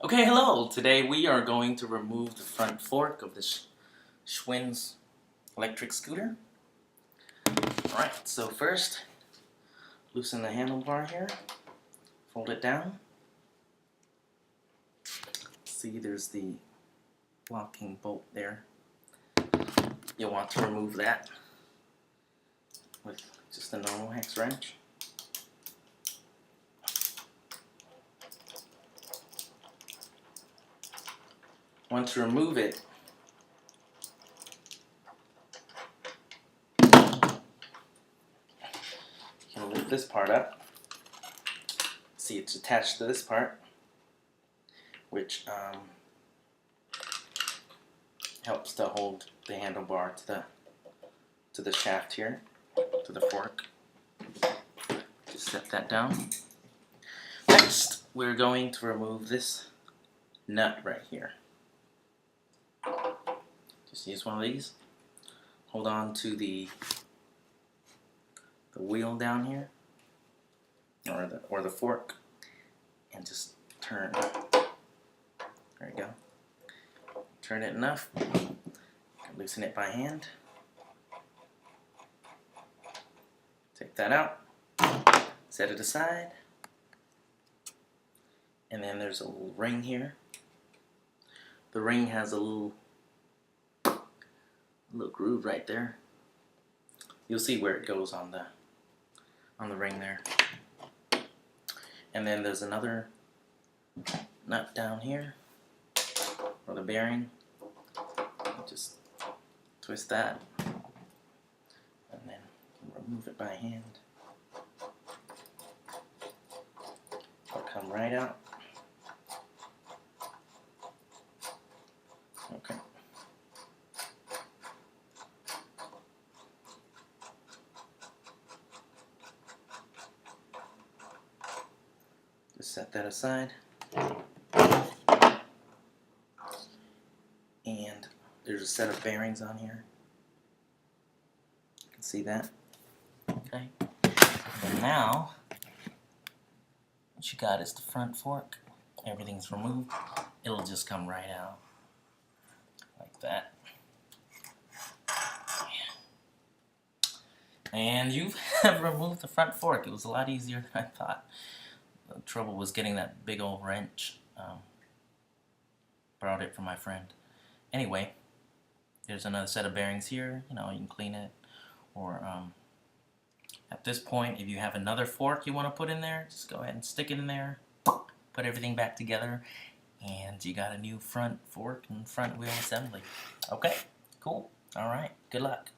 Okay, hello! Today we are going to remove the front fork of this Schwinn's electric scooter. Alright, so first, loosen the handlebar here, fold it down. See, there's the locking bolt there. You'll want to remove that with just a normal hex wrench. Once you remove it, you can lift this part up. See, it's attached to this part, which helps to hold the handlebar to the shaft here, to the fork. Just set that down. Next, we're going to remove this nut right here. Just use one of these. Hold on to the wheel down here, or the fork, and just turn. There you go. Turn it enough. Loosen it by hand. Take that out. Set it aside. And then there's a little ring here. The ring has a little groove right there. You'll see where it goes on the ring there. And then there's another nut down here for the bearing. Just twist that and then remove it by hand. It'll come right out. Okay. Just set that aside. And there's a set of bearings on here. You can see that. Okay. And now, what you got is the front fork. Everything's removed. It'll just come right out. Like that. And you have removed the front fork. It was a lot easier than I thought. The trouble was getting that big old wrench. Borrowed it from my friend. Anyway, there's another set of bearings here. You know, you can clean it. Or at this point, if you have another fork you want to put in there, just go ahead and stick it in there. Put everything back together. And you got a new front fork and front wheel assembly. Okay, cool. Alright, good luck.